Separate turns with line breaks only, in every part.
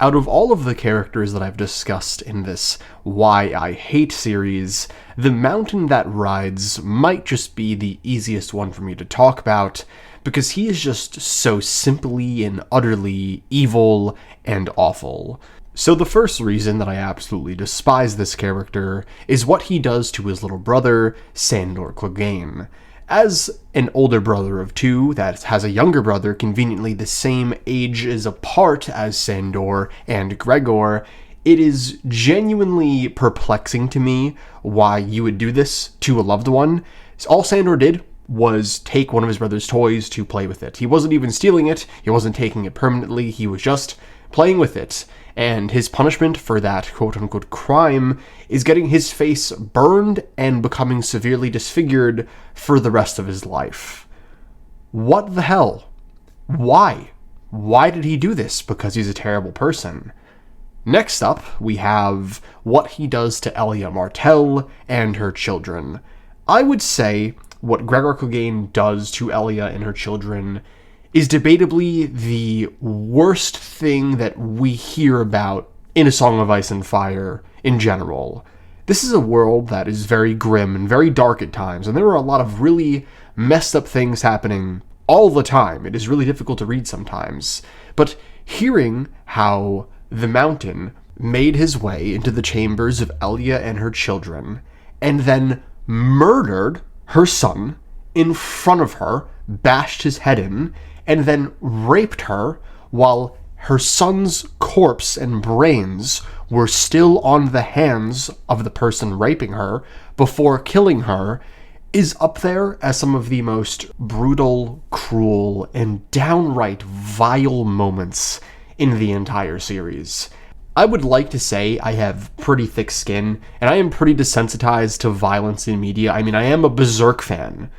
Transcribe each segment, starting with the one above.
out of all of the characters that I've discussed in this Why I Hate series, the Mountain That Rides might just be the easiest one for me to talk about, because he is just so simply and utterly evil and awful. So the first reason that I absolutely despise this character is what he does to his little brother, Sandor Clegane. As an older brother of two that has a younger brother conveniently the same ages apart as Sandor and Gregor, it is genuinely perplexing to me why you would do this to a loved one. All Sandor did was take one of his brother's toys to play with it. He wasn't even stealing it, he wasn't taking it permanently, he was just playing with it. And his punishment for that quote-unquote crime is getting his face burned and becoming severely disfigured for the rest of his life. What the hell? Why? Why did he do this? Because he's a terrible person. Next up, we have what he does to Elia Martell and her children. I would say what Gregor Clegane does to Elia and her children is debatably the worst thing that we hear about in A Song of Ice and Fire in general. This is a world that is very grim and very dark at times, and there are a lot of really messed up things happening all the time. It is really difficult to read sometimes. But hearing how the Mountain made his way into the chambers of Elia and her children, and then murdered her son in front of her, bashed his head in, and then raped her while her son's corpse and brains were still on the hands of the person raping her before killing her, is up there as some of the most brutal, cruel, and downright vile moments in the entire series. I would like to say I have pretty thick skin, and I am pretty desensitized to violence in media. I mean, I am a Berserk fan.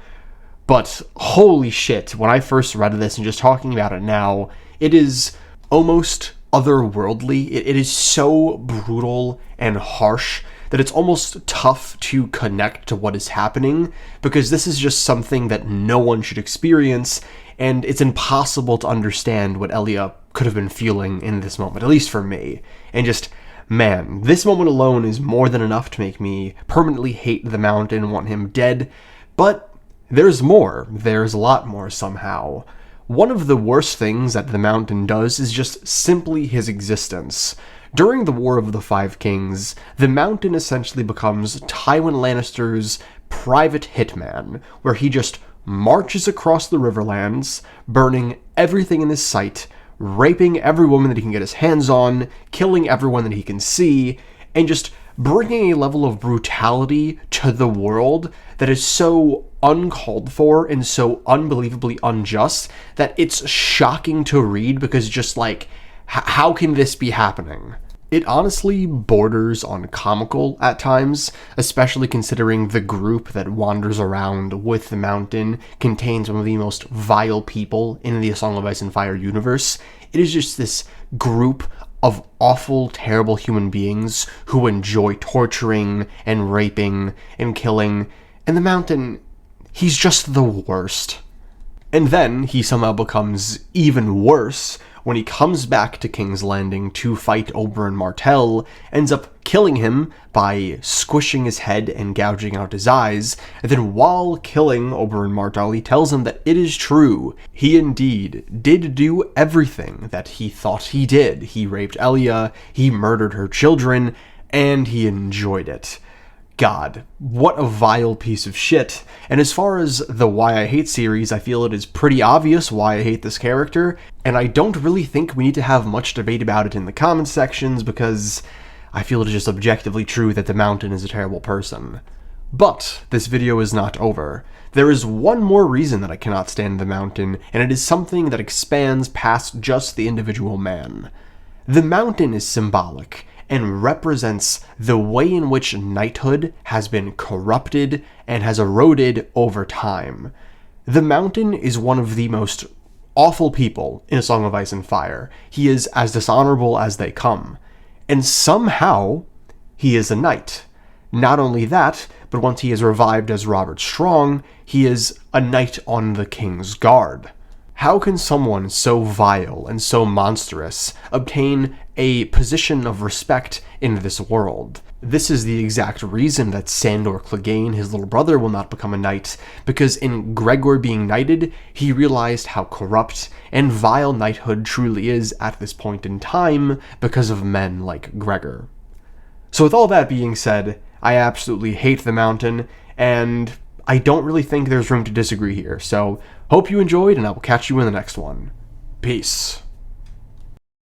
But holy shit, when I first read this and just talking about it now, it is almost otherworldly. It is so brutal and harsh that it's almost tough to connect to what is happening, because this is just something that no one should experience, and it's impossible to understand what Elia could have been feeling in this moment, at least for me. And just, man, this moment alone is more than enough to make me permanently hate the Mountain and want him dead, but there's more. There's a lot more somehow. One of the worst things that the Mountain does is just simply his existence. During the War of the Five Kings, the Mountain essentially becomes Tywin Lannister's private hitman, where he just marches across the Riverlands, burning everything in his sight, raping every woman that he can get his hands on, killing everyone that he can see, and just bringing a level of brutality to the world that is so uncalled for and so unbelievably unjust that it's shocking to read, because just like, how can this be happening? It honestly borders on comical at times, especially considering the group that wanders around with the Mountain contains some of the most vile people in the A Song of Ice and Fire universe. It is just this group of awful, terrible human beings who enjoy torturing and raping and killing, and the Mountain, he's just the worst. And then he somehow becomes even worse when he comes back to King's Landing to fight Oberyn Martell, ends up killing him by squishing his head and gouging out his eyes, and then while killing Oberyn Martell, he tells him that it is true. He indeed did do everything that he thought he did. He raped Elia, he murdered her children, and he enjoyed it. God, what a vile piece of shit. And as far as the Why I Hate series, I feel it is pretty obvious why I hate this character, and I don't really think we need to have much debate about it in the comments sections, because I feel it is just objectively true that the Mountain is a terrible person. But this video is not over. There is one more reason that I cannot stand the Mountain, and it is something that expands past just the individual man. The Mountain is symbolic and represents the way in which knighthood has been corrupted and has eroded over time. The Mountain is one of the most awful people in A Song of Ice and Fire. He is as dishonorable as they come. And somehow, he is a knight. Not only that, but once he is revived as Robert Strong, he is a knight on the King's Guard. How can someone so vile and so monstrous obtain a position of respect in this world? This is the exact reason that Sandor Clegane, his little brother, will not become a knight, because in Gregor being knighted, he realized how corrupt and vile knighthood truly is at this point in time because of men like Gregor. So with all that being said, I absolutely hate the Mountain, and I don't really think there's room to disagree here, so hope you enjoyed, and I will catch you in the next one. Peace.